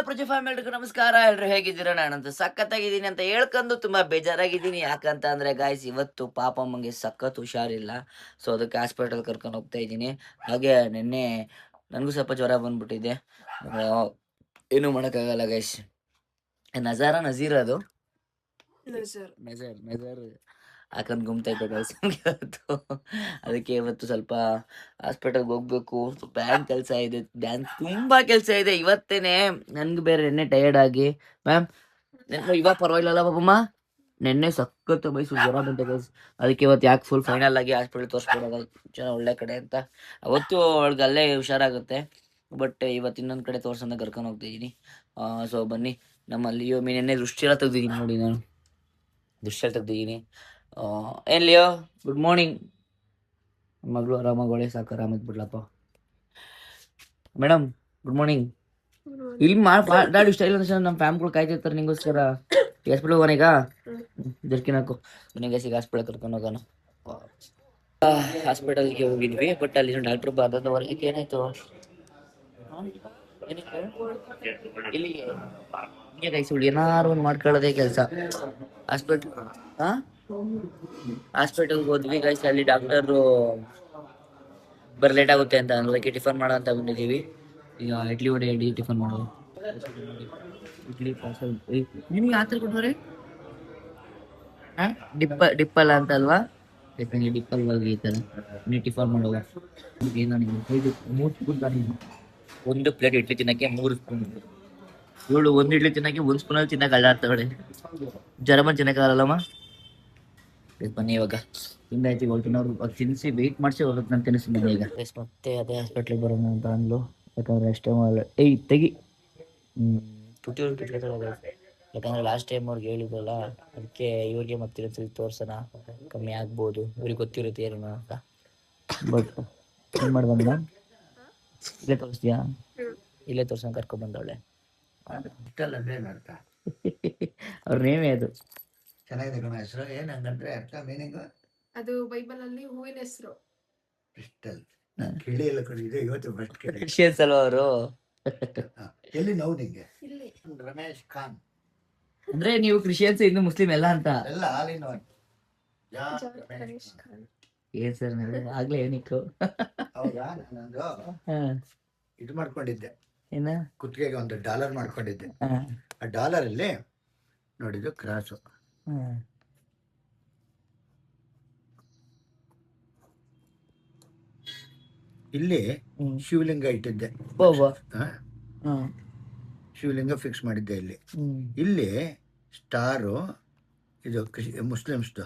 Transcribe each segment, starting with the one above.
ಪ್ರಜೆ ಫ್ಯಾಮಿಲಿಗೂ ನಮಸ್ಕಾರ. ಎಲ್ರು ಹೇಗಿದ್ದೀರಾ? ನಾನಂತೂ ಸಖತ್ತಾಗಿದ್ದೀನಿ ಅಂತ ಹೇಳ್ಕೊಂಡು ತುಂಬಾ ಬೇಜಾರಾಗಿದ್ದೀನಿ. ಯಾಕಂತ ಅಂದ್ರೆ ಗಾಯ್ಸ್, ಇವತ್ತು ಪಾಪಮ್ಮಂಗೆ ಸಖತ್ ಹುಷಾರಿಲ್ಲ. ಸೊ ಅದಕ್ಕೆ ಹಾಸ್ಪಿಟಲ್ ಕರ್ಕೊಂಡು ಹೋಗ್ತಾ ಇದ್ದೀನಿ. ಹಾಗೆ ನಿನ್ನೆ ನನಗೂ ಸ್ವಲ್ಪ ಜ್ವರ ಬಂದ್ಬಿಟ್ಟಿದೆ. ಆ, ಏನೂ ಮಾಡೋಕ್ಕಾಗಲ್ಲ ಗೈಸ್. ನಜೀರ್ ಅದು ನಜರ್ ಹಾಕೊಂಡ್ ಗುಮ್ತೈತೆ ಗೈಸ್ ಇವತ್ತು. ಅದಕ್ಕೆ ಇವತ್ತು ಸ್ವಲ್ಪ ಹಾಸ್ಪಿಟಲ್ಗೆ ಹೋಗ್ಬೇಕು. ಬ್ಯಾಂಕ್ ಕೆಲಸ ಇದೆ, ತುಂಬಾ ಕೆಲಸ ಇದೆ ಇವತ್ತೇನೆ. ನನ್ಗೆ ಬೇರೆ ನೆನ್ನೆ ಟಯರ್ಡ್ ಆಗಿ ಮ್ಯಾಮ್ ಇವಾಗ ಪರವಾಗಿಲ್ಲ ಪಾಪಮ್ಮ. ನೆನ್ನೆ ಸಖತ್ ಮೈಸೂರು ಜ್ವರ ಬಂತೆ ಗೈಸ್. ಅದಕ್ಕೆ ಇವತ್ತು ಯಾಕೆ ಫುಲ್ ಫೈನಲ್ ಆಗಿ ಹಾಸ್ಪಿಟಲ್ ತೋರಿಸ್ಕೊಡೋದು ಒಳ್ಳೆ ಕಡೆ ಅಂತ. ಅವತ್ತು ಅವಳಿಗೆ ಅಲ್ಲೇ ಹುಷಾರಾಗುತ್ತೆ. ಬಟ್ ಇವತ್ತು ಇನ್ನೊಂದ್ ಕಡೆ ತೋರ್ಸಂತ ಕರ್ಕೊಂಡು ಹೋಗ್ತಾ ಇದೀನಿ. ಸೊ ಬನ್ನಿ. ನಮ್ಮ ಲಿಯೋ ನೆನ್ನೆ ದೃಷ್ಟಿ ಎಲ್ಲ ತೆಗ್ದಿದ್ದೀನಿ ನೋಡಿ. ನಾನು ದೃಷ್ಟಿ ಎಲ್ಲ ತೆಗ್ದಿದ್ದೀನಿ. ಏನ್ ಲಿಯೋ, ಗುಡ್ ಮಾರ್ನಿಂಗ್. ಮಗಳು ಆರಾಮಾಗೋಳೆ, ಸಾಕು ಆರಾಮಾಗಿ ಬಿಡ್ಲಪ್ಪ. Madam good morning. ಇಲ್ಲಿ ಮಾತಾಡಿ ಇಷ್ಟ ಇಲ್ಲ ನಮ್ಮ ಫ್ಯಾಮ್ಗಳು ಕಾಯ್ತಿರ್ತಾರೆ ನಿಂಗೋಸ್ಕರ. ಹಾಸ್ಪಿಟಲ್ ಹೋಗೋಣ ಜರ್ಕಿನ್ ಹಾಕು. ನನಗೆ ಸಿಗ ಹಾಸ್ಪಿಟಲ್ ಕರ್ಕೊಂಡು ಹೋಗೋಣ. ಹಾಸ್ಪಿಟಲ್ಗೆ ಹೋಗಿದ್ವಿ, ಬಟ್ ಅಲ್ಲಿ ಡಾಕ್ಟರ್ ಬಾರದ ವರ್ಗಕ್ಕೆ ಏನಾಯ್ತು ಇಲ್ಲಿಗೆ ಸುಳ್ಳು ಏನಾರು ಒಂದು ಮಾಡ್ಕೊಳ್ಳೋದೇ ಕೆಲಸ. ಹಾಸ್ಪಿಟಲ್ಗೆ ಹೋದ್ವಿ ಗೈಸ್. ಅಲ್ಲಿ ಡಾಕ್ಟರ್ ಲೇಟ್ ಆಗುತ್ತೆ ಅಂತ ಅದಕ್ಕೆ ಟಿಫನ್ ಮಾಡೋ ಅಂತ ಬಂದಿದ್ದೀವಿ. ಈಗ ಇಡ್ಲಿ ವಡೆ ಟಿಫನ್ ಮಾಡೋದು. ಇಡ್ಲಿ ಪಾರ್ಸಲ್ ನಿಮ್ಗೆ ಆ ಥರ ಕೊಟ್ಟವ್ರೆ. ಡಿಪ್ಪಲ್ ಅಂತ ಅಲ್ವಾ? ಡಿಪ್ಪಲ್ ಈ ಥರ ನೀವು ಟಿಫನ್ ಮಾಡುವ. ಒಂದು ಪ್ಲೇಟ್ ಇಡ್ಲಿ ತಿನ್ನಕ್ಕೆ 3 ಸ್ಪೂನ್. ಇವಳು ಒಂದು ಇಡ್ಲಿ ತಿನ್ನಕ್ಕೆ 1 ಸ್ಪೂನಲ್ಲಿ ತಿನ್ನಕ್ಕೆ ಅಳ್ಳಾಡ್ತಾಳೆ. ಜರಮನ್ ತಿನ್ನಕ್ಕಾಗಲ್ಲಮ್ಮ. ಬನ್ನಿ ಇವಾಗ ಹಿಂದಾಯ್ತು. ಅವ್ರು ತಿನ್ನಿಸಿ ವೆಯ್ಟ್ ಮಾಡಿಸಿ ಹೋಗುತ್ತೆ. ನಾನು ತಿನ್ನಿಸ್ತೀನಿ ಈಗ. ಮತ್ತೆ ಅದೇ ಹಾಸ್ಪಿಟ್ಲಿಗೆ ಬರೋಣ ಅಂತ ಅಂದ್ಲು. ಯಾಕಂದ್ರೆ ಅಷ್ಟೇ ತೆಗಿ ಯಾಕಂದ್ರೆ ಲಾಸ್ಟ್ ಟೈಮ್ ಅವ್ರಿಗೆ ಹೇಳಿದ್ರಲ್ಲ, ಅದಕ್ಕೆ ಇವ್ರಿಗೆ ಮತ್ತೆ ತೋರ್ಸೋಣ, ಕಮ್ಮಿ ಆಗ್ಬೋದು. ಇವ್ರಿಗೆ ಗೊತ್ತಿರುತ್ತೆ ಏನು ಅಂತ. ಬಟ್ ಏನು ಮಾಡ್ದ ಮೇಡಮ್, ಇಲ್ಲೇ ತೋರಿಸ್ತೀಯಾ? ಇಲ್ಲೇ ತೋರ್ಸೋಣ ಕರ್ಕೊಂಡ್ ಬಂದವಳೆ. ಅವ್ರ ನೇಮೇ ಅದು. ಚೆನ್ನಾಗಿದೆ ಕಣ ಹೆಸರು. ಏನ್ ಹಂಗಂದ್ರೆ ಅರ್ಥ ಮೀನಿಂಗ್? ಅದು ಬೈಬಲ್ ಅಲ್ಲಿ ಹೂವಿನ ಹೆಸರು ಕ್ರಿಸ್ಟಲ್. ಕೇಳಿ ಎಲ್ಲ ಕಡಿದೆ ಇವತ್ತು ಫಸ್ಟ್ ಕೇಳಿ. ಕ್ರಿಶ್ಚಿಯನ್ಸ್ ಅಲ್ವಾ ಅವರು? ಎಲ್ಲಿ ನೋವು ನಿಂಗೆ? ಇಲ್ಲಿ ರಮೇಶ್ ಖಾನ್. ಅಂದ್ರೆ ನೀವು ಕ್ರಿಶ್ಚಿಯನ್ಸ್ ಇನ್ನು ಮುಸ್ಲಿಂ ಎಲ್ಲ ಅಂತ ಎಲ್ಲ all in one. Ramesh Khan. ಏನ್ ಸರ್ ಆಗ್ಲೇ ಏನಿಕ್ಕು? ಹೌದಾ? ನಾನೊಂದು ಇದು ಮಾಡ್ಕೊಂಡಿದ್ದೆ, ಏನ ಕುತ್ತಿಗೆಗೆ ಒಂದು ಡಾಲರ್ ಮಾಡ್ಕೊಂಡಿದ್ದೆ. ಆ ಡಾಲರ್ ಅಲ್ಲಿ ನೋಡಿದ್ದು ಕ್ರಾಸು. ಇಲ್ಲಿ ಶಿವಲಿಂಗ ಇಟ್ಟಿದ್ದೆ. ಶಿವಲಿಂಗ ಫಿಕ್ಸ್ ಮಾಡಿದ್ದೆ ಇಲ್ಲಿ. ಇಲ್ಲಿ ಸ್ಟಾರು, ಇದು ಮುಸ್ಲಿಮ್ಸ್ದು,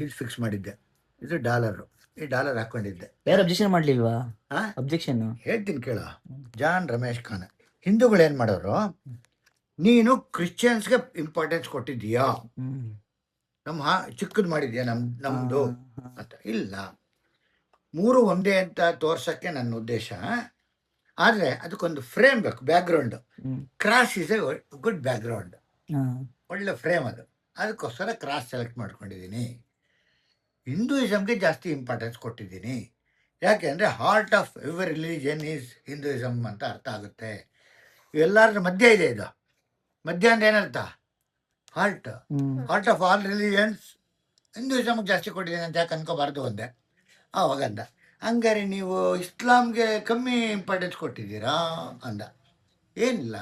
ಇದು ಫಿಕ್ಸ್ ಮಾಡಿದ್ದೆ. ಇದು ಡಾಲರ್. ಈ ಡಾಲರ್ ಹಾಕೊಂಡಿದ್ದೆ. ಯಾರು ಅಬ್ಜೆಕ್ಷನ್ ಮಾಡ್ಲಿಲ್ವಾ? ಅಬ್ಜೆಕ್ಷನ್ ಹೇಳ್ತೀನಿ ಕೇಳು. ಜಾನ್ ರಮೇಶ್ ಖಾನ್. ಹಿಂದೂಗಳು ಏನ್ ಮಾಡೋರು, ನೀನು ಕ್ರಿಶ್ಚಿಯನ್ಸ್ಗೆ ಇಂಪಾರ್ಟೆನ್ಸ್ ಕೊಟ್ಟಿದ್ದೀಯಾ, ನಮ್ಮ ಚಿಕ್ಕದ್ ಮಾಡಿದ್ಯಾ ನಮ್ದು ಅಂತ. ಇಲ್ಲ, 3 ಒಂದೇ ಅಂತ ತೋರ್ಸಕ್ಕೆ ನನ್ನ ಉದ್ದೇಶ. ಆದ್ರೆ ಅದಕ್ಕೊಂದು ಫ್ರೇಮ್ ಬೇಕು, background. Cross is A good background, ಒಳ್ಳೆ ಫ್ರೇಮ್ ಅದು. ಅದಕ್ಕೋಸ್ಕರ ಕ್ರಾಸ್ ಸೆಲೆಕ್ಟ್ ಮಾಡ್ಕೊಂಡಿದ್ದೀನಿ. ಹಿಂದೂಯಿಸಮ್ಗೆ ಜಾಸ್ತಿ ಇಂಪಾರ್ಟೆನ್ಸ್ ಕೊಟ್ಟಿದ್ದೀನಿ. ಯಾಕೆ ಅಂದರೆ heart of every religion is Hinduism ಅಂತ ಅರ್ಥ ಆಗುತ್ತೆ. ಎಲ್ಲರ ಮಧ್ಯ ಇದೆ ಇದು. ಮಧ್ಯ ಅಂದ್ರೆ ಏನರ್ಥ? Heart. Heart of all religions ಹಿಂದೂಯಿಸಮ್ಗೆ ಜಾಸ್ತಿ ಕೊಟ್ಟಿದ್ದೀನಿ ಅಂತ ಯಾಕೆ ಅನ್ಕೋಬಾರ್ದು ಅಂದೆ. ಆವಾಗಂದ, ಹಂಗಾರೆ ನೀವು ಇಸ್ಲಾಂಗೆ ಕಮ್ಮಿ ಇಂಪಾರ್ಟೆನ್ಸ್ ಕೊಟ್ಟಿದ್ದೀರಾ ಅಂದ. ಏನಿಲ್ಲ,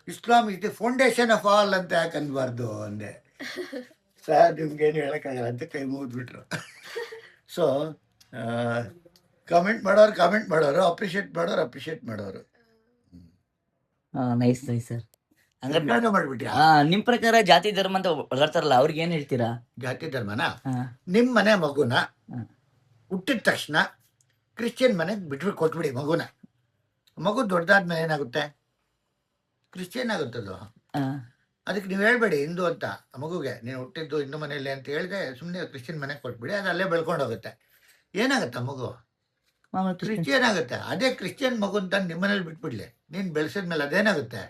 Islam is the foundation of all ಅಂತ ಯಾಕೆ ಅನ್ಬಾರ್ದು ಅಂದೆ. ಸರ್ ನಿಮ್ಗೇನು ಹೇಳೋಕ್ಕಾಗಲ್ಲ ಅಂತ ಕೈ ಮುಗಿದ್ಬಿಟ್ರು. ಸೊ ಕಾಮೆಂಟ್ ಮಾಡೋರು, ಅಪ್ರಿಷಿಯೇಟ್ ಮಾಡೋರು. Nice nice sir. ಹಂಗಾರೆ ಮಾಡ್ಬಿಟ್ಯಾ? ನಿಮ್ ಪ್ರಕಾರ ಜಾತಿ ಧರ್ಮ ಅಂತ ಹೊರಡ್ತಾರಲ್ಲ, ಅವ್ರಿಗೆ ಏನ್ ಹೇಳ್ತೀರಾ? ಜಾತಿ ಧರ್ಮನ ನಿಮ್ಮ ಮನೆ ಮಗುನ ಹುಟ್ಟಿದ ತಕ್ಷಣ ಕ್ರಿಶ್ಚಿಯನ್ ಮನೆಗೆ ಬಿಟ್ಬಿಟ್ಟು ಕೊಟ್ಬಿಡಿ ಮಗುನ. ಮಗು ದೊಡ್ಡದಾದ್ಮೇಲೆ ಏನಾಗುತ್ತೆ? ಕ್ರಿಶ್ಚಿಯನ್ ಆಗುತ್ತದು. ಅದಕ್ಕೆ ನೀವು ಹೇಳ್ಬೇಡಿ ಹಿಂದೂ ಅಂತ. ಮಗುಗೆ ನೀನು ಹುಟ್ಟಿದ್ದು ಹಿಂದೂ ಮನೆಯಲ್ಲಿ ಅಂತ ಹೇಳಿದೆ, ಸುಮ್ಮನೆ ಕ್ರಿಶ್ಚಿಯನ್ ಮನೆಗೆ ಕೊಟ್ಬಿಡಿ, ಅದು ಅಲ್ಲೇ ಬೆಳ್ಕೊಂಡು ಹೋಗುತ್ತೆ. ಏನಾಗುತ್ತೆ ಮಗು? ಕ್ರಿಶ್ಚಿಯನ್ ಆಗುತ್ತೆ. ಅದೇ ಕ್ರಿಶ್ಚಿಯನ್ ಮಗು ಅಂತ ನಿಮ್ಮನೇಲಿ ಬಿಟ್ಬಿಡ್ಲಿ, ನೀನ್ ಬೆಳೆಸಿದ್ಮೇಲೆ ಅದೇನಾಗುತ್ತೆ?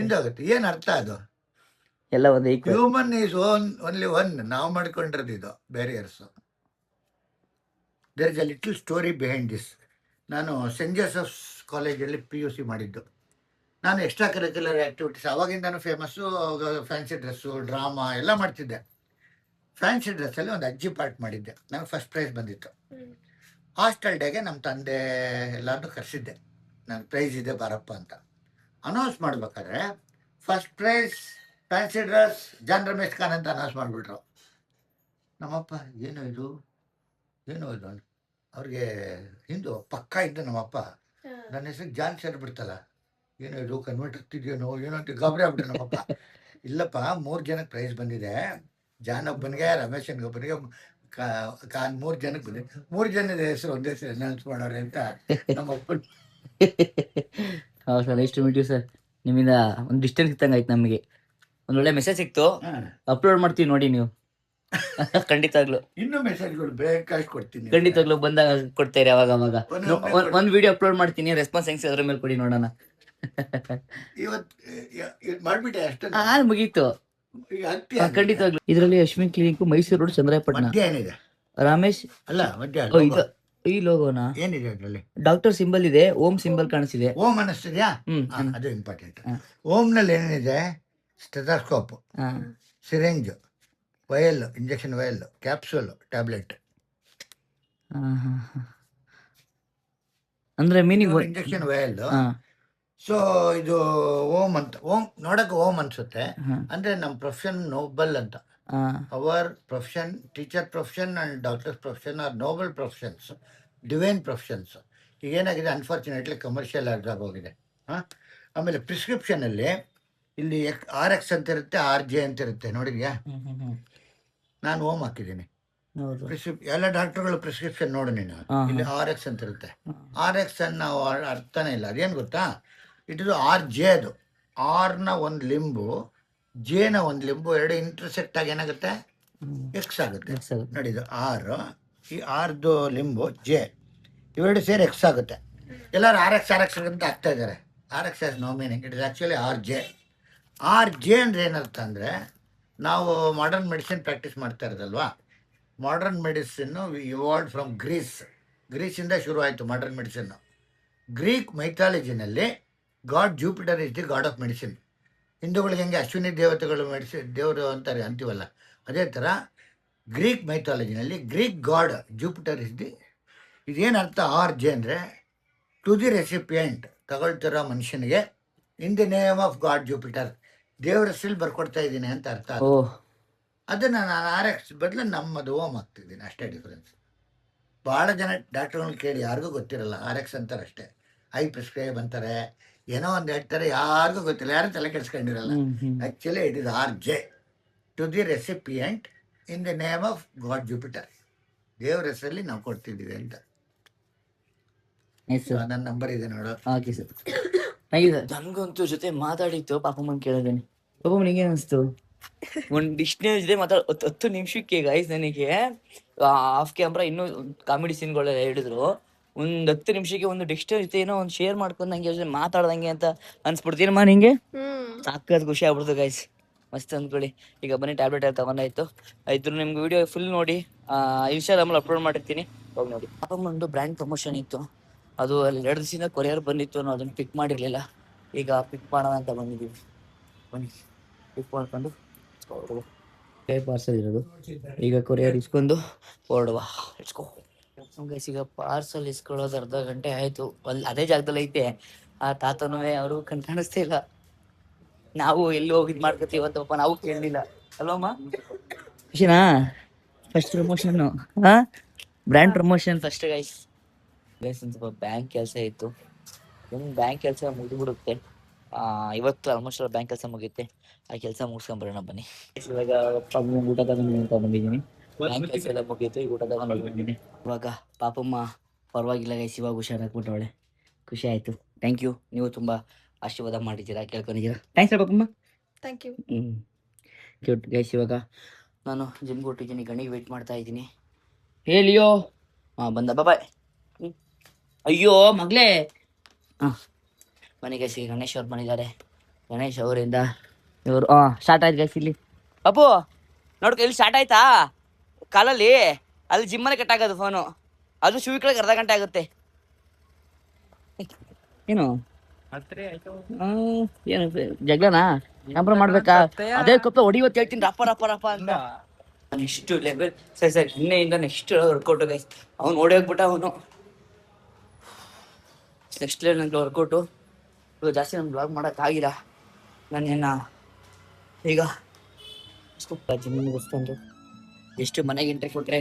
ಹಿಂದಾಗುತ್ತೆ. ಏನ್ ಅರ್ಥ ಅದು? ಎಲ್ಲ ಒಂದು ಹ್ಯೂಮನ್ ಈಸ್ ಓನ್ಲಿ ಒನ್. ನಾವು ಮಾಡ್ಕೊಂಡಿರೋದು ಇದು barriers. There is a little story behind this. ನಾನು ಸೆಂಟ್ ಜೋಸೆಫ್ಸ್ ಕಾಲೇಜಲ್ಲಿ PUC ಮಾಡಿದ್ದು. ನಾನು ಎಕ್ಸ್ಟ್ರಾ ಕರಿಕ್ಯುಲರ್ ಆ್ಯಕ್ಟಿವಿಟೀಸ್ ಅವಾಗಿಂದನೂ ಫೇಮಸ್ಸು. ಫ್ಯಾನ್ಸಿ ಡ್ರೆಸ್ಸು, ಡ್ರಾಮಾ ಎಲ್ಲ ಮಾಡ್ತಿದ್ದೆ. ಫ್ಯಾನ್ಸಿ ಡ್ರೆಸ್ಸಲ್ಲಿ ಒಂದು ಅಜ್ಜಿ ಪಾರ್ಟ್ ಮಾಡಿದ್ದೆ, ನನಗೆ ಫಸ್ಟ್ ಪ್ರೈಸ್ ಬಂದಿತ್ತು. ಹಾಸ್ಟೆಲ್ ಡೇಗೆ ನಮ್ಮ ತಂದೆ ಎಲ್ಲರನ್ನೂ ಕರೆಸಿದ್ದೆ, ನಾನು ಪ್ರೈಸ್ ಇದೆ ಬಾರಪ್ಪ ಅಂತ. ಅನೌನ್ಸ್ ಮಾಡ್ಬೇಕಾದ್ರೆ first prize fancy dress John Ramesh Khan ಅಂತ ಅನೌನ್ಸ್ ಮಾಡಿಬಿಟ್ರು. ನಮ್ಮಪ್ಪ ಏನು ಇದು ಅವ್ರಿಗೆ ಹಿಂದೂ ಪಕ್ಕ ಇದ್ದು ನಮ್ಮಪ್ಪ ನನ್ನ ಹೆಸರಿಗೆ ಜಾನ್ ಸೇರಿಬಿಡ್ತಲ್ಲ, ಏನೋ ಇದು ಕನ್ವರ್ಟ್ ಆಗ್ತಿದ್ಯೇನೋ ಏನೋ ಅಂತ ಗಾಬರಿ ಆಗ್ಬಿಟ್ರೆ ನಮ್ಮಪ್ಪ. ಇಲ್ಲಪ್ಪ 3 ಜನಕ್ಕೆ ಪ್ರೈಸ್ ಬಂದಿದೆ, ಜಾನ್ ಒಬ್ಬನಿಗೆ, ರಮೇಶನ್ಗೊಬ್ಬನಿಗೆ, ಖಾನ್ 3 ಜನಕ್ಕೆ ಬಂದಿದೆ. 3 ಜನದ ಹೆಸರು ಒಂದೇ ಹೆಸರು ಅನೌನ್ಸ್ ಮಾಡೋರೆ ಅಂತ ನಮ್ಮಪ್ಪ. ಹೌದು sir, nice to meet you sir. ನಿಮ್ಮಿಂದ ಒಂದು ಡಿಸ್ಟೆನ್ಸ್ ಇತ್ತಂಗೆ ಆಯ್ತು ನಮಗೆ. ಒಂದು ಒಳ್ಳೆ ಮೆಸೇಜ್ ಸಿಕ್ತು, ಅಪ್ಲೋಡ್ ಮಾಡ್ತೀವಿ ನೋಡಿ ನೀವು. ಖಂಡಿತವಾಗ್ಲು ಇನ್ನೂ ಮೆಸೇಜ್ಗಳು ಬೇಕಾಗಿ ಕೊಡ್ತೀನಿ, ಖಂಡಿತವಾಗ್ಲು ಬಂದಾಗ ಕೊಡ್ತಾರೆ ಅವಾಗ ಅವಾಗ. ಒಂದು ವಿಡಿಯೋ ಅಪ್ಲೋಡ್ ಮಾಡ್ತೀನಿ, ರೆಸ್ಪಾನ್ಸ್ ಹೆಂಗ್ಸ್ ಅದ್ರ ಮೇಲೆ ಕೊಡಿ ನೋಡೋಣ. ಇವತ್ತು ಮಾಡ್ಬಿಟ್ಟೆ ಅಷ್ಟೇ, ಮುಗೀತು. ಈಗ ಹತ್ತಿ ಖಂಡಿತವಾಗ್ಲು. ಇದರಲ್ಲಿ ಅಶ್ವಿನ್ ಕ್ಲಿನಿಕ್, ಮೈಸೂರು ರೋಡ್, ಚಂದ್ರಾಯಪಟ್ಟಣ. ಮಧ್ಯ ಏನಿದೆ? ರಮೇಶ್ ಅಲ್ಲ ಮಧ್ಯ ಓ, ಇದು ಈ ಲೋಗೋನಾ? ಏನಿದೆ ಅದರಲ್ಲಿ? ಡಾಕ್ಟರ್ ಸಿಂಬಲ್ ಇದೆ, ಓಂ ಸಿಂಬಲ್ ಕಾಣಿಸಿದೆ. ಓಂ ಅನ್ನಿಸ್ತಿದ್ಯಾ? ಅದು ಇಂಪಾರ್ಟೆಂಟ್. ಓಂನಲ್ಲಿ ಏನೇನಿದೆ? Stethoscope, syringe, vial, injection vial, capsule, tablet. ಅಂದ್ರೆ ಮೀನಿಂಗ್ ಇಂಜೆಕ್ಷನ್ ವಯಲ್. ಸೊ ಇದು ಓಂ ಅಂತ, ಓಂ ನೋಡಕ್ಕೆ ಓಂ ಅನ್ಸುತ್ತೆ, ಅಂದ್ರೆ ನಮ್ಮ ಪ್ರೊಫೆಷನ್ ನೋಬಲ್ ಅಂತ. Our profession, teacher profession and doctors profession are noble professions, divine professions. ಈಗ ಏನಾಗಿದೆ, ಅನ್ಫಾರ್ಚುನೇಟ್ಲಿ ಕಮರ್ಷಿಯಲ್ ಆಗೋಗಿದೆ. ಆಮೇಲೆ ಪ್ರಿಸ್ಕ್ರಿಪ್ಷನಲ್ಲಿ ಇಲ್ಲಿ RX ಅಂತ ಇರುತ್ತೆ, RJ ಅಂತ ಇರುತ್ತೆ, ನೋಡಿದ್ಯಾ? ನಾನು ಓಂ ಹಾಕಿದ್ದೀನಿ. ಎಲ್ಲ ಡಾಕ್ಟರ್ಗಳು ಪ್ರಿಸ್ಕ್ರಿಪ್ಷನ್ ನೋಡು ನೀನು, ಇಲ್ಲಿ RX ಅಂತ ಇರುತ್ತೆ. RX ಅನ್ನ ಅರ್ಥನೇ ಇಲ್ಲ, ಅದೇನು ಗೊತ್ತಾ? It is RJ. ಅದು ಆರ್ನ ಒಂದು ಲಿಂಬು, ಜೇನ ಒಂದು ಲಿಂಬು, ಎರಡು ಇಂಟರ್ಸೆಕ್ಟ್ ಆಗಿ ಏನಾಗುತ್ತೆ? ಎಕ್ಸ್ ಆಗುತ್ತೆ. ನೋಡಿ, ಇದು ಆರ್, ಈ ಆರ್ದು ಲಿಂಬು ಜೆ, ಇವೆರಡು ಸೇರಿ ಎಕ್ಸ್ ಆಗುತ್ತೆ. ಎಲ್ಲರೂ RX ಅಂತ ಆಗ್ತಾ ಇದ್ದಾರೆ. RX has no meaning, it is actually RJ. RJ ಅಂದರೆ ಏನರ್ಥ ಅಂದರೆ, ನಾವು ಮಾಡರ್ನ್ ಮೆಡಿಸಿನ್ ಪ್ರಾಕ್ಟೀಸ್ ಮಾಡ್ತಾ ಇರೋದಲ್ವಾ. ಮಾಡರ್ನ್ ಮೆಡಿಸಿನ್ನು ಇವಾಲ್ಡ್ ಫ್ರಮ್ ಗ್ರೀಸಿಂದ ಶುರು ಆಯಿತು ಮಾಡರ್ನ್ ಮೆಡಿಸಿನ್ನು. ಗ್ರೀಕ್ ಮೈಥಾಲಜಿನಲ್ಲಿ god Jupiter is the god of medicine. ಹಿಂದೂಗಳಿಗೆ ಹೆಂಗೆ ಅಶ್ವಿನಿ ದೇವತೆಗಳು ದೇವರು ಅಂತಾರೆ ಅಂತೀವಲ್ಲ, ಅದೇ ಥರ ಗ್ರೀಕ್ ಮೈಥಾಲಜಿನಲ್ಲಿ Greek god Jupiter is the. ಇದೇನು ಅರ್ಥ RJ ಅಂದರೆ? ಟು ದಿ ರೆಸಿಪಿಯೆಂಟ್, ತಗೊಳ್ತಿರೋ ಮನುಷ್ಯನಿಗೆ, in the name of god Jupiter, ದೇವರ ಹೆಸರಲ್ಲಿ ಬರ್ಕೊಡ್ತಾ ಇದ್ದೀನಿ ಅಂತ ಅರ್ಥ. ಅದನ್ನು ನಾನು RX ಬದಲು ನಮ್ಮದು ಓಂ ಆಗ್ತಿದ್ದೀನಿ, ಅಷ್ಟೇ ಡಿಫ್ರೆನ್ಸ್. ಭಾಳ ಜನ ಡಾಕ್ಟರ್ಗಳನ್ನ ಕೇಳಿ ಯಾರಿಗೂ ಗೊತ್ತಿರಲ್ಲ, RX ಅಂತಾರೆ ಅಷ್ಟೇ. ಐ ಪ್ರಿಸ್ಕ್ರೈಬ್ ಅಂತಾರೆ, ಏನೋ ಒಂದು ಹೇಳ್ತಾರೆ, ಯಾರಿಗೂ ಗೊತ್ತಿಲ್ಲ, ಯಾರು ತಲೆ ಕೆಡಿಸ್ಕೊಂಡಿರಲ್ಲ. Actually it is RJ, to the recipient, in the name of god Jupiter, ದೇವ್ರ ಹೆಸರಲ್ಲಿ ನಾವು ಕೊಡ್ತಿದ್ದೀವಿ ಅಂತ. ನನ್ನ ನಂಬರ್ ಇದೆ ನೋಡು. ಓಕೆ ಸರ್, ನನಗಂತೂ ಜೊತೆ ಮಾತಾಡಿತ್ತು ಪಾಪಮ್ಮನ್ ಕೇಳಿದ್ದೀನಿ. ಪಾಪಮ್ಮ ನಿಂಗೆ ಅನಿಸ್ತು? ಒಂದು ಡಿಕ್ಷನರಿ ಇದೆ, 10 ನಿಮಿಷಕ್ಕೆ ಗೈಸ್ ನನಗೆ ಆಫ್ ಕ್ಯಾಮ್ರಾ ಇನ್ನೂ ಕಾಮಿಡಿ ಸೀನ್ಗಳೆಲ್ಲ ಹಿಡಿದ್ರು. ಒಂದು 10 ನಿಮಿಷಕ್ಕೆ ಒಂದು ಡಿಕ್ಷನರಿ ಜೊತೆ ಏನೋ ಒಂದು ಶೇರ್ ಮಾಡ್ಕೊಂಡು ನಂಗೆ ಜೊತೆ ಮಾತಾಡ್ದಂಗೆ ಅಂತ ಅನ್ಸ್ಬಿಡ್ತೀನಮ್ಮ ನಿಂಗೆ. ಸಾಕಾದ ಖುಷಿ ಆಗ್ಬಿಡ್ತು ಗೈಸ್, ಮಸ್ತ್ ಅಂದ್ಕೊಳ್ಳಿ. ಈಗ ಬನ್ನಿ ಟ್ಯಾಬ್ಲೆಟ್ ಎಲ್ಲ ತಗೊಂಡಾಯ್ತು. ಆಯ್ತು, ನಿಮ್ಗೆ ವಿಡಿಯೋ ಫುಲ್ ನೋಡಿ ಇನ್ಸ್ಟಾಗ್ರಾಮಲ್ಲಿ ಅಪ್ಲೋಡ್ ಮಾಡಿರ್ತೀನಿ, ಹೋಗಿ ನೋಡಿ. ಪಾಪಮ್ಮಂದು ಬ್ರ್ಯಾಂಡ್ ಪ್ರಮೋಷನ್ ಇತ್ತು, ಅದು ಅಲ್ಲಿ 2 ದಿವಸದಿಂದ ಕೊರಿಯರ್ ಬಂದಿತ್ತು, ನಾವು ಅದನ್ನು ಪಿಕ್ ಮಾಡಿರಲಿಲ್ಲ. ಈಗ ಪಿಕ್ ಮಾಡೋಣ ಅಂತ ಬಂದಿದ್ದೀವಿ. ಬನ್ನಿ ಪಿಕ್ ಮಾಡ್ಕೊಂಡು ಪಾರ್ಸಲ್ ಇರೋದು, ಈಗ ಕೊರಿಯರ್ ಇಸ್ಕೊಂಡು ಹೊರಡುವ. ಇಸ್ಕೋ ಗೈಸ್, ಈಗ ಪಾರ್ಸಲ್ ಇಸ್ಕೊಳ್ಳೋದು ಅರ್ಧ ಗಂಟೆ ಆಯಿತು. ಅಲ್ಲಿ ಅದೇ ಜಾಗದಲ್ಲಿ ಐತೆ ಆ ತಾತನೂ, ಅವರು ಕಾಣಿಸ್ತಾ ಇಲ್ಲ. ನಾವು ಎಲ್ಲಿ ಹೋಗಿ ಇದು ಮಾಡ್ಕೊತೀವಿ ಅಂತ ಪಾಪ ನಾವು ಕೇಳಲಿಲ್ಲ ಅಲ್ವಮ್ಮ? ಖುಷಿನಾ? First promotion, brand promotion first guys. ಒಂದು ಸ್ವಲ್ಪ ಬ್ಯಾಂಕ್ ಕೆಲಸ ಇತ್ತು, ಬ್ಯಾಂಕ್ ಕೆಲಸ ಮುಗಿದ್ಬಿಡುತ್ತೆ ಇವತ್ತು. ಆಲ್ಮೋಸ್ಟ್ ಬ್ಯಾಂಕ್ ಕೆಲಸ ಮುಗಿಯುತ್ತೆ, ಆ ಕೆಲಸ ಮುಗಿಸ್ಕೊಂಬರೋಣ ಬನ್ನಿ. ಇವಾಗ ಊಟ ತಗೊಂಡು ಬಂದಿದ್ದೀನಿ, ಬ್ಯಾಂಕ್ ಕೆಲಸ ಎಲ್ಲ ಮುಗಿಯಿತು, ಈಗ ಊಟ ತಗೊಂಡು ಬಂದಿದ್ದೀನಿ. ಇವಾಗ ಪಾಪಮ್ಮ ಪರವಾಗಿಲ್ಲ ಗೈಸ್, ಇವಾಗ ಹುಷಾರಾಗ್ಬಿಟ್ಟವಳೆ, ಖುಷಿ ಆಯಿತು. ಥ್ಯಾಂಕ್ ಯು, ನೀವು ತುಂಬ ಆಶೀರ್ವಾದ ಮಾಡಿದ್ದೀರಾ, ಕೇಳ್ಕೊಂಡಿದ್ದೀರಾ. ಥ್ಯಾಂಕ್ಸ್ ಪಾಪಮ್ಮ. Thank you. Cute guys. ಇವಾಗ ನಾನು ಜಿಮ್ಗೆ ಹೊಟ್ಟಿದ್ದೀನಿ, ಗಣಿಗೆ ವೆಯ್ಟ್ ಮಾಡ್ತಾ ಇದ್ದೀನಿ. ಹೇಳಿಯೋ ಬಂದ, ಬಾಯ್. ಅಯ್ಯೋ ಮಗಳೇ, ಮನೆ ಗೈಸ್, ಗಣೇಶ್ ಅವ್ರು ಬಂದಿದ್ದಾರೆ. ಗಣೇಶ್ ಅವರಿಂದ ಇವರು ಸ್ಟಾರ್ಟ್ ಆಯ್ತು ಗೈಸ್. ಇಲ್ಲಿ ಪಾಪು ನೋಡ್ಕ, ಇಲ್ಲಿ ಸ್ಟಾರ್ಟ್ ಆಯ್ತಾ ಕಾಲಲ್ಲಿ? ಅಲ್ಲಿ ಜಿಮ್ಮಲ್ಲಿ ಕಟ್ಟಾಗೋದು ಫೋನು, ಅದು ಶೂ ಕಡೆಗೆ ಅರ್ಧ ಗಂಟೆ ಆಗುತ್ತೆ. ಏನು ಏನು ಜಗಳನಾ ಕಂಪ್ರ ಮಾಡ್ಬೇಕಾ? ಅದೇ ಕಪ್ಪ ಹೊಡಿವತ್ತು ಹೇಳ್ತೀನಿ ರಪ್ಪ ರಪ್ಪ ರಪ್ಪ ಅಂತ. ನೆಕ್ಸ್ಟ್ ಲೆವೆಲ್ ಸರಿ ಸರಿ ನಿನ್ನೆಯಿಂದ ನೆಕ್ಸ್ಟ್ ವರ್ಕೌಟ್ ಗೈಸ್. ಅವ್ನು ಓಡಿ ಹೋಗ್ಬಿಟ್ಟ ಅವನು. ನೆಕ್ಸ್ಟ್ ಲೆವೆಲ್ ನಂಗೆ ವರ್ಕೌಟು. ಇವಾಗ ಜಾಸ್ತಿ ನಮ್ಗೆ ಬ್ಲಾಗ್ ಮಾಡೋಕ್ಕಾಗಿಲ್ಲ. ನಾನೇನ ಈಗ ಜಿಮ್ ಮುಗಿಸ್ಕೊಂಡು ಎಷ್ಟು ಮನೆಗೆ ಎಂಟ್ರಿ ಕೊಟ್ರೆ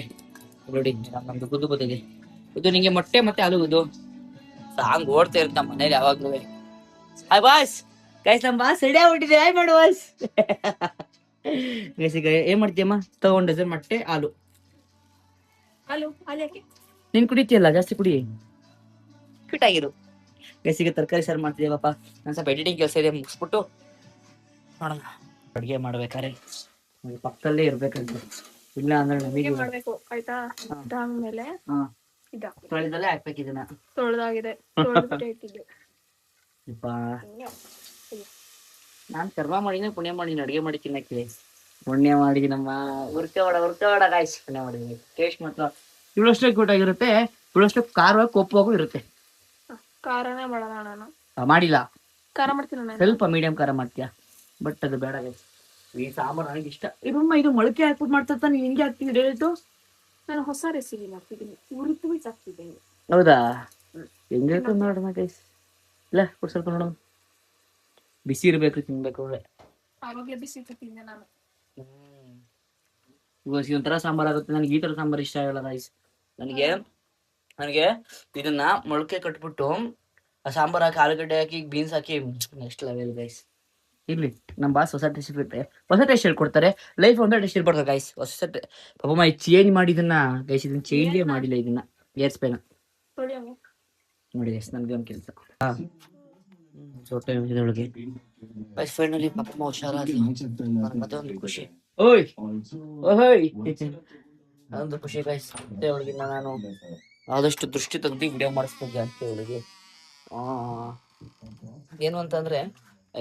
ನೋಡಿ ನಮ್ದು ಗುದ್ದು ಬದಿಗೆ ಇದು ನಿಂಗೆ ಮೊಟ್ಟೆ ಮತ್ತೆ ಆಲೂಗದ್ದು ಸಾಂಗ್ ಓಡ್ತಾ ಇರುತ್ತೆ ನಮ್ಮ ಮನೇಲಿ ಯಾವಾಗ್ಲೂ. ಹಾಯ್ ಬಾಸ್ ಗೈಸ್, ನಮ್ಮ ಬಾಸ್ ರೆಡಿ ಆಗ್ಬಿಟ್ಟಿದೆ. ಹಾಯ್ ಮಾಡು ಬಾಸ್. ಗೈಸ್ ಈಗ ಏನ್ ಮಾಡ್ತೀಯಮ್ಮ? ತಗೊಂಡಿದ್ದೆ ಮೊಟ್ಟೆ ಹಾಲು. ಹಾಲು ಯಾಕೆ? ನೀನ್ ಕುಡಿತೀಯಲ್ಲ, ಜಾಸ್ತಿ ಕುಡಿ, ಫಿಟ್ ಆಗಿರು. ಗೈಸ್ ಈಗ ತರಕಾರಿ ಸಾರು ಮಾಡ್ತಿದ್ದೀವಪ್ಪ. ನಾನು ಸ್ವಲ್ಪ ಎಡಿಟಿಂಗ್ ಕೆಲಸ ಇದೆ, ಮುಗಿಸ್ಬಿಟ್ಟು ನೋಡೋಣ. ಅಡುಗೆ ಮಾಡ್ಬೇಕಾರೆ ಪಕ್ಕದಲ್ಲೇ ಇರ್ಬೇಕಂತ, ಇಲ್ಲ ಅಂದ್ರೆ ನಮಗೆ ಮಾಡ್ಬೇಕು ಆಯ್ತಾ? ಅದಾದ್ಮೇಲೆ ತೊಳೆದಲ್ಲೇ ಹಾಕ್ಬೇಕು ಇದನ್ನ. ತೊಳ್ದಾಗಿದೆ ಇಟ್ಟಿದ್ದೆ. ನಾನ್ ಕರ್ಮ ಮಾಡಿನ ಪುಣ್ಯ ಮಾಡಿನ ಅಡುಗೆ ಮಾಡಿ ತಿನ್ನಕ್ಕೆ. ಪುಣ್ಯ ಮಾಡಿ ನಮ್ಮ ಉರ್ಕವಾಡ ಗಾಯ್ಸ್ ಪುಣ್ಯ ಮಾಡಿದ್ವಿ. ಟೇಸ್ಟ್ ಮಾತ್ರ ಇವಳಷ್ಟೇ ಕ್ಯೂಟ್ ಆಗಿರುತ್ತೆ, ಇವಳಷ್ಟೇ ಖಾರ ಕೊಪ್ಪವಾಗೂ ಇರುತ್ತೆ. ಖಾರನೇ ಮಾಡೋಣ ನಾನು. ಮಾಡಿಲ್ಲ, ಖಾರ ಮಾಡ್ತೀನಿ ನಾನು. ಸ್ವಲ್ಪ ಮೀಡಿಯಂ ಖಾರ ಮಾಡ್ತೀಯ, ಬಟ್ ಅದು ಬೇಡ ಗೈಸ್. ಈ ಸಾಂಬಾರು ನನಗೆ ಇಷ್ಟ. ಇದಮ್ಮ ಇದು ಮೊಳಕೆ ಹಾಕ್ಬಿಟ್ಟು ಮಾಡ್ತಾ ನೀವು ಹಿಂಗೆ ಹಾಕ್ತಿದ್ರಿ ಡೈರೆಕ್ಟು? ನಾನು ಹೊಸ ರೆಸಿಪಿ ಮಾಡ್ತಿದ್ದೀನಿ, ಉರಿದು ಬಿಟ್ಟು ಹಾಕ್ತಿದ್ದೀನಿ. ಹೌದಾ? ಹೆಂಗಿರ್ತದೆ ನೋಡೋಣ ಗೈಸ್. ಇಲ್ಲ ಕೊಡ್ ಸ್ವಲ್ಪ ನೋಡೋಣ. ಬಿಸಿ ಇರ್ಬೇಕು, ತಿನ್ಬೇಕು. ಆವಾಗಲೇ ಬಿಸಿ ತಿಂದೆ ನಾನು. ಇವಾಗ ಒಂಥರ ಸಾಂಬಾರು ಆಗುತ್ತೆ. ನನಗೆ ಈ ಥರ ಸಾಂಬಾರು ಇಷ್ಟ ಆಗಲ್ಲ ಗೈಸ್. ನನಗೆ ಇದನ್ನ ಮೊಳಕೆ ಕಟ್ಬಿಟ್ಟು ಆ ಸಾಂಬಾರು ಹಾಕಿ ಆಲೂಗಡ್ಡೆ ಹಾಕಿ ಬೀನ್ಸ್ ಹಾಕಿ ನೆಕ್ಸ್ಟ್ ಲೆವೆಲ್ ಗೈಸ್. ಇರ್ಲಿ, ನಮ್ಮ ಬಾಸ್ ಹೊಸ ಟೇಸ್ಟ್ ಇರುತ್ತೆ, ಹೊಸ ಟೇಸ್ಟ್ ಹೇಳ್ಕೊಡ್ತಾರೆ. ಲೈಫ್ ಒಂದೇ ಟೇಸ್ಟ್ ಇರ್ಬಾರ್ದು ಗೈಸ್. ಹೊಸ ಪಾಪಮ್ಮ ಚೇಂಜ್ ಮಾಡಿದನ್ನ ಗೈಸ್, ಇದನ್ನ ಚೇಂಜೇ ಮಾಡಿಲ್ಲ. ಇದನ್ನ ಏರ್ಸ್ಪೇನ ನೋಡಿ ಗೈಸ್, ನನ್ಗೆ ಒಂದು ಕೆಲಸ ಒಳಗೆ ಗೈಸ್. ಫೈನಲಿ ಪಾಪಮ್ಮ ಹುಷಾರಾದ್ಲು, ಮತ್ತೆ ಒಂದು ಖುಷಿ. ಓಯ್ ಓಯ್ ಅದೊಂದು ಖುಷಿ ಗೈಸ್. ಮತ್ತೆ ಅವಳಿಗಿನ್ನ ನಾನು ಆದಷ್ಟು ದೃಷ್ಟಿ ತೆಗ್ದು ವಿಡಿಯೋ ಮಾಡಿಸ್ತಿದ್ದೆ ಅಂತ ಅವಳಿಗೆ. ಏನು ಅಂತಂದ್ರೆ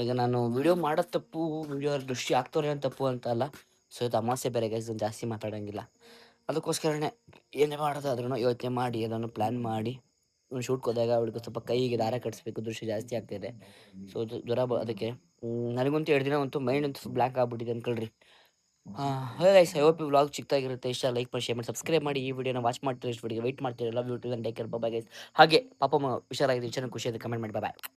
ಈಗ ನಾನು ವಿಡಿಯೋ ಮಾಡೋದು ತಪ್ಪು, ವಿಡಿಯೋ ದೃಷ್ಟಿ ಆಗ್ತವ್ರೆ ಅಂತ ತಪ್ಪು ಅಂತ ಅಲ್ಲ. ಸೊ ಇದು ಅಮಾಸೆ ಬೇರೆ ಗೈಸ್, ಜಾಸ್ತಿ ಮಾತಾಡೋಂಗಿಲ್ಲ. ಅದಕ್ಕೋಸ್ಕರನೇ ಏನೇ ಮಾಡೋದಾದ್ರೂ ಯೋಚನೆ ಮಾಡಿ ಅದನ್ನು ಪ್ಲ್ಯಾನ್ ಮಾಡಿ ಒಂದು ಶೂಟ್ಗೆ ಹೋದಾಗ ಅವಳಿಗೆ ಸ್ವಲ್ಪ ಕೈಗೆ ದಾರ ಕಟ್ಟಿಸ್ಬೇಕು, ದೃಷ್ಟಿ ಜಾಸ್ತಿ ಆಗ್ತಾಯಿದೆ. ಸೊ ಜ್ವರ ಅದಕ್ಕೆ ನನಗಂತೂ 2 ದಿನ ಅಂತೂ ಮೈಂಡ್ ಅಂತೂ ಬ್ಲ್ಯಾಕ್ ಆಗ್ಬಿಟ್ಟಿದೆ ಅನ್ಕೊಳ್ರಿ. ಹಾಂ ಗೈಸ್, ಐ ಹೋಪ್ ಈ ವ್ಲಾಗ್ ಚಿಕ್ಕದಾಗಿರುತ್ತೆ. ಇಷ್ಟ ಲೈಕ್ ಮಾಡಿ, ಶೇರ್ ಮಾಡಿ, ಸಬ್ಸ್ಕ್ರೈಬ್ ಮಾಡಿ. ಈ ವಿಡಿಯೋನ ವಾಚ್ ಮಾಡ್ತೀರಿ, ಇಷ್ಟು ವಿಡಿಯೋ ವೆಯ್ಟ್ ಮಾಡ್ತೀರಿ. Love you too and take care, bye guys. ಹಾಗೆ ಪಾಪ ಹುಷಾರಾಗಿದೆ, ಚೆನ್ನಾಗಿ ಖುಷಿ ಇದೆ, ಕಮೆಂಟ್ ಮಾಡಿ ಬಾಯ್.